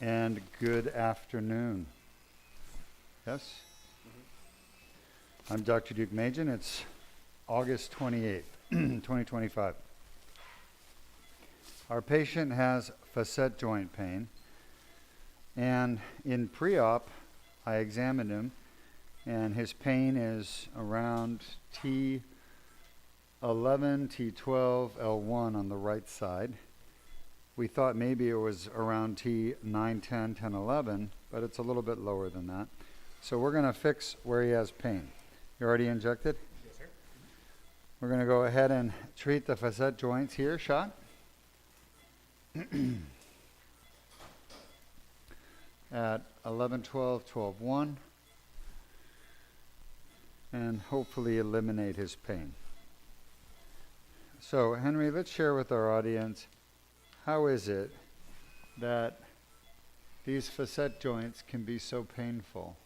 and good afternoon. Yes? I'm Dr. Duke Majan. It's August 28th, 2025. Our patient has facet joint pain, and in pre-op, I examined him, and his pain is around T11, T12, L1 on the right side. We thought maybe it was around T9, 10, 10, 11, but it's a little bit lower than that. So we're going to fix where he has pain. You already injected? Yes, sir. We're going to go ahead and treat the facet joints here. Shot. At 11, 12, 12, 1. And hopefully eliminate his pain. So, Henry, let's share with our audience, how is it that these facet joints can be so painful?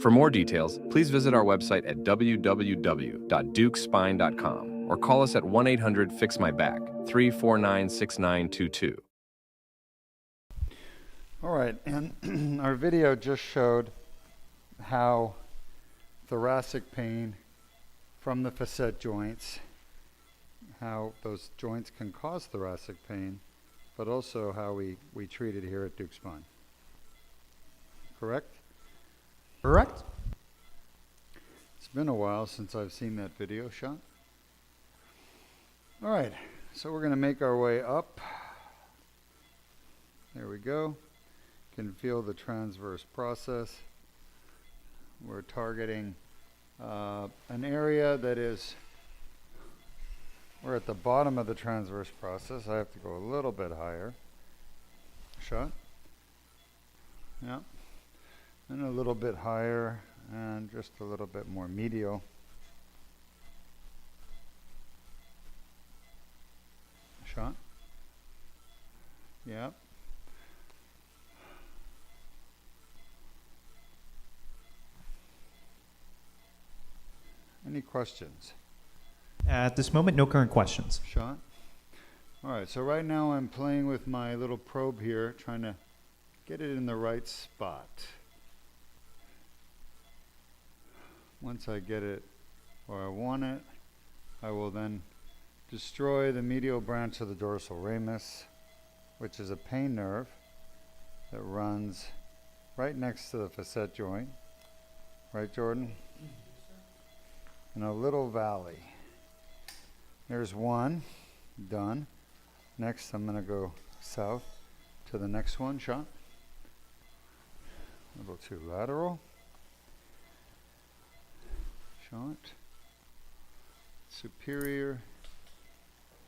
For more details, please visit our website at www.dukespine.com or call us at 1-800-FIX-MY-BACK, 349-6922. All right, and our video just showed how thoracic pain from the facet joints, how those joints can cause thoracic pain, but also how we treat it here at Duke Spine. Correct? Correct. It's been a while since I've seen that video shot. All right, so we're going to make our way up. There we go. Can feel the transverse process. We're targeting an area that is, we're at the bottom of the transverse process. I have to go a little bit higher. Shot. Yeah. And a little bit higher and just a little bit more medial. Shot. Yep. Any questions? At this moment, no current questions. Shot. All right, so right now I'm playing with my little probe here, trying to get it in the right spot. Once I get it where I want it, I will then destroy the medial branch of the dorsal ramus, which is a pain nerve that runs right next to the facet joint. Right, Jordan? In a little valley. There's one, done. Next, I'm going to go south to the next one, shot. A little too lateral. Shot. Superior.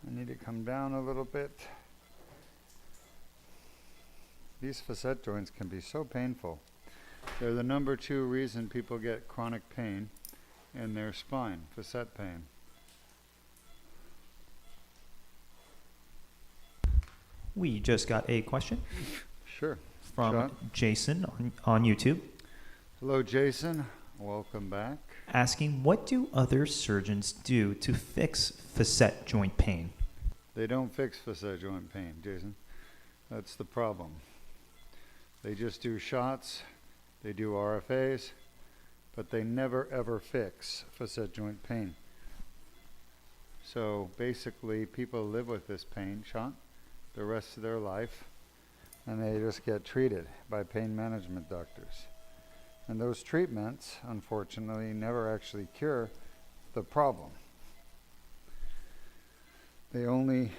I need to come down a little bit. These facet joints can be so painful. They're the number 2 reason people get chronic pain in their spine, facet pain. We just got a question. Sure. From Shot. Jason on YouTube. Hello, Jason. Welcome back. Asking, what do other surgeons do to fix facet joint pain? They don't fix facet joint pain, Jason. That's the problem. They just do shots, they do RFAs, but they never ever fix facet joint pain. So basically, people live with this pain, shot, the rest of their life, and they just get treated by pain management doctors. And those treatments, unfortunately, never actually cure the problem. They only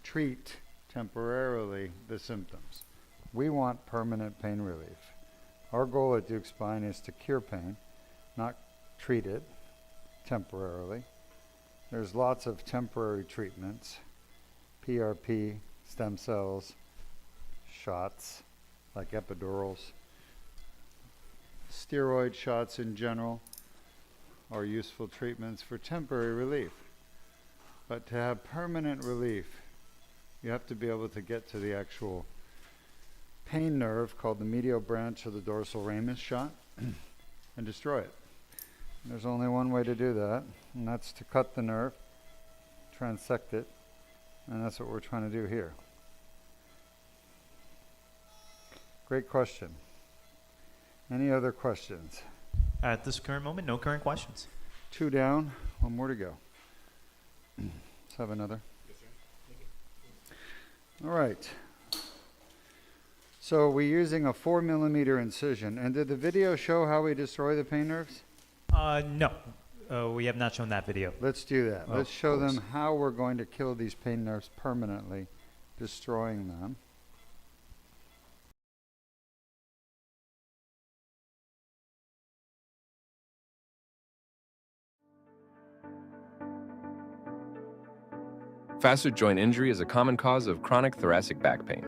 treat temporarily the symptoms. We want permanent pain relief. Our goal at Duke Spine is to cure pain, not treat it temporarily. There's lots of temporary treatments, PRP, stem cells, shots like epidurals. Steroid shots in general are useful treatments for temporary relief. But to have permanent relief, you have to be able to get to the actual pain nerve called the medial branch of the dorsal ramus shot and destroy it. And there's only one way to do that, and that's to cut the nerve, transect it, and that's what we're trying to do here. Great question. Any other questions? At this current moment, no current questions. 2 down, 1 more to go. Let's have another. Yes, sir. Thank you. All right. So we're using a 4mm incision. And did the video show how we destroy the pain nerves? No. We have not shown that video. Let's do that. Oh, Let's show of course. them how we're going to kill these pain nerves permanently, destroying them. Facet joint injury is a common cause of chronic thoracic back pain.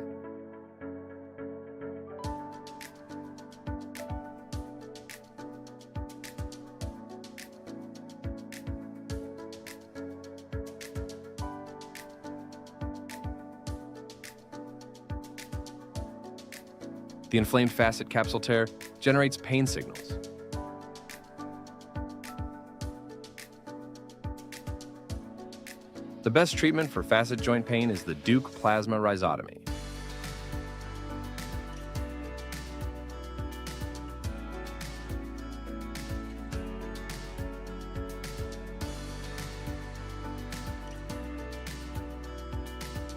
The inflamed facet capsule tear generates pain signals. The best treatment for facet joint pain is the Duke plasma rhizotomy.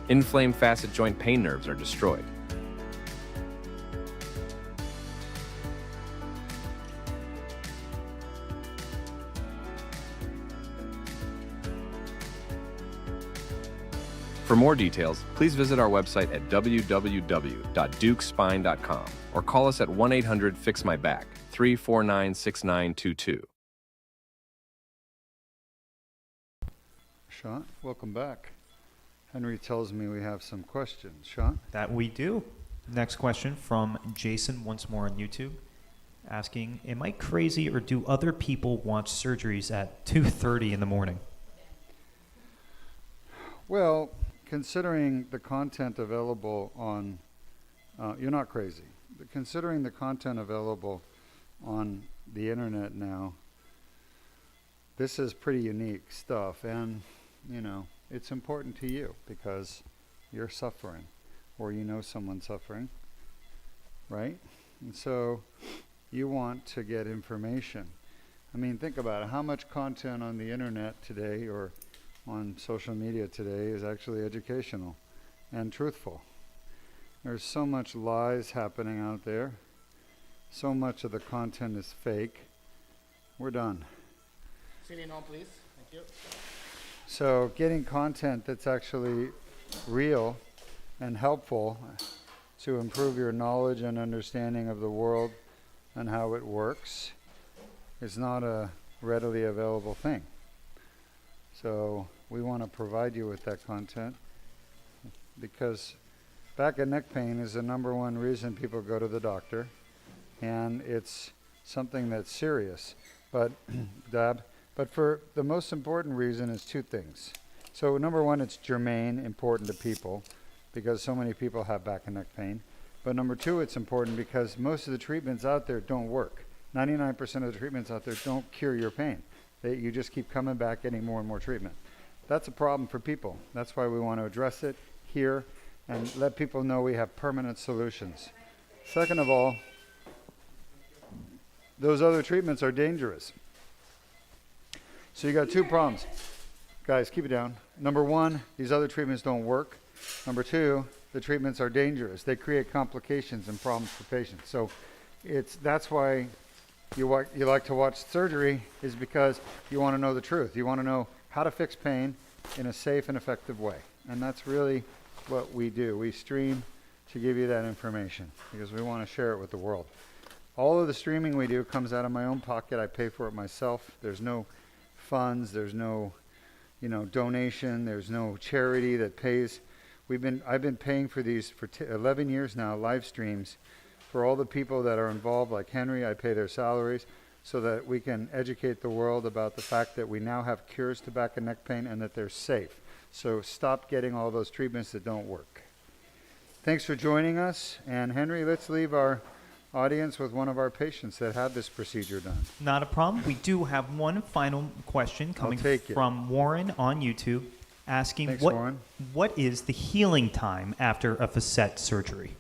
Inflamed facet joint pain nerves are destroyed. For more details, please visit our website at www.dukespine.com or call us at 1-800-FIX-MY-BACK, 349-6922. Sean, welcome back. Henry tells me we have some questions. Sean? That we do. Next question from Jason, once more on YouTube, asking, am I crazy or do other people watch surgeries at 2:30 in the morning? Well, considering the content available on, you're not crazy. But considering the content available on the internet now, this is pretty unique stuff, and you know, it's important to you because you're suffering or you know someone suffering, right? And so you want to get information. I mean, think about it. How much content on the internet today or on social media today is actually educational and truthful? There's so much lies happening out there. So much of the content is fake. We're done. Sitting on, please. Thank you. So getting content that's actually real and helpful to improve your knowledge and understanding of the world and how it works is not a readily available thing. So we want to provide you with that content because back and neck pain is the #1 reason people go to the doctor, and it's something that's serious. But for the most important reason is 2 things. So #1, it's germane, important to people because so many people have back and neck pain. But #2, it's important because most of the treatments out there don't work. 99% of the treatments out there don't cure your pain. You just keep coming back, getting more and more treatment. That's a problem for people. That's why we want to address it here and let people know we have permanent solutions. Second of all, those other treatments are dangerous. So you got 2 problems. Guys, keep it down. #1, these other treatments don't work. #2, the treatments are dangerous. They create complications and problems for patients. So that's why you like to watch surgery, is because you want to know the truth. You want to know how to fix pain in a safe and effective way. And that's really what we do. We stream to give you that information because we want to share it with the world. All of the streaming we do comes out of my own pocket. I pay for it myself. There's no funds, there's no, donation, there's no charity that pays. I've been paying for these for 11 years now, live streams, for all the people that are involved, like Henry. I pay their salaries. so that we can educate the world about the fact that we now have cures to back and neck pain and that they're safe. So stop getting all those treatments that don't work. Thanks for joining us. And Henry, let's leave our audience with one of our patients that had this procedure done. Not a problem. We do have one final question coming take it. from Warren on YouTube, asking Thanks, Warren. what is the healing time after a facet surgery?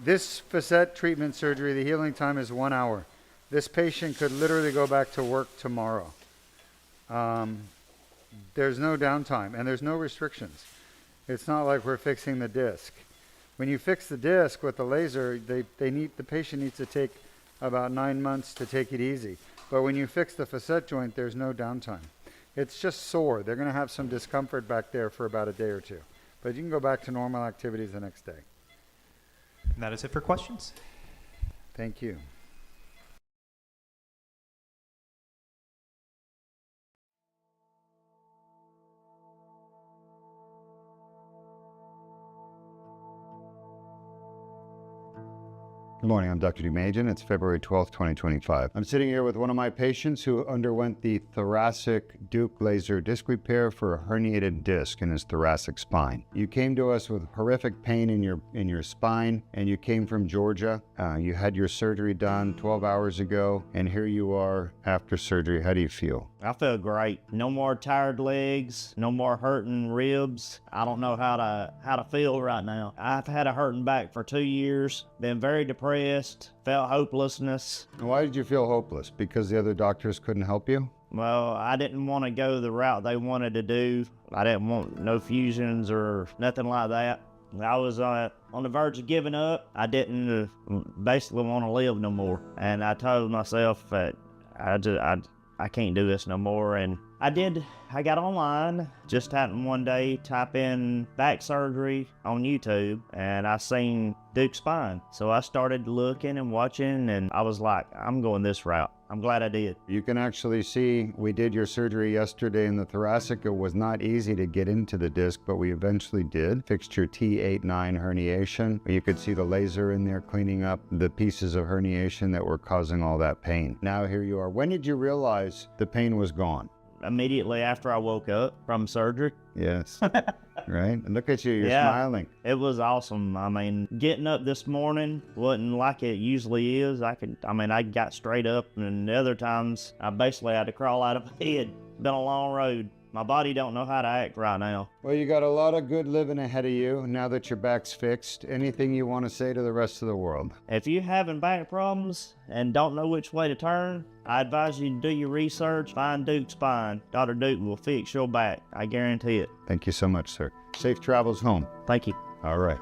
This facet treatment surgery, the healing time is 1 hour. This patient could literally go back to work tomorrow. There's no downtime and there's no restrictions. It's not like we're fixing the disc. When you fix the disc with the laser, the patient needs to take about 9 months to take it easy. But when you fix the facet joint, there's no downtime. It's just sore. They're going to have some discomfort back there for about a day or two. But you can go back to normal activities the next day. And that is it for questions. Thank you. Good morning, I'm Dr. Dumajan. It's February 12th, 2025. I'm sitting here with one of my patients who underwent the thoracic Duke laser disc repair for a herniated disc in his thoracic spine. You came to us with horrific pain in your spine, and you came from Georgia. You had your surgery done 12 hours ago, and here you are after surgery. How do you feel? I feel great. No more tired legs, no more hurting ribs. I don't know how to feel right now. I've had a hurting back for 2 years, been very depressed, felt hopelessness. Why did you feel hopeless? Because the other doctors couldn't help you? Well, I didn't want to go the route they wanted to do. I didn't want no fusions or nothing like that. I was on the verge of giving up. I didn't basically want to live no more. And I told myself that I can't do this no more. And I did. I got online, just happened one day, type in back surgery on YouTube, and I seen Duke spine. So I started looking and watching, and I was like, I'm going this route. I'm glad I did. You can actually see we did your surgery yesterday in the thoracic. It was not easy to get into the disc, but we eventually did. Fixed your T8-9 herniation. You could see the laser in there cleaning up the pieces of herniation that were causing all that pain. Now here you are. When did you realize the pain was gone? Immediately after I woke up from surgery. Yes. Right? And look at you, you're smiling. It was awesome. I mean, getting up this morning wasn't like it usually is. I got straight up, and the other times I basically had to crawl out of bed. Been a long road. My body don't know how to act right now. Well, you got a lot of good living ahead of you now that your back's fixed. Anything you want to say to the rest of the world? If you're having back problems and don't know which way to turn, I advise you to do your research, find Duke Spine. Dr. Duke will fix your back. I guarantee it. Thank you so much, sir. Safe travels home. Thank you. All right.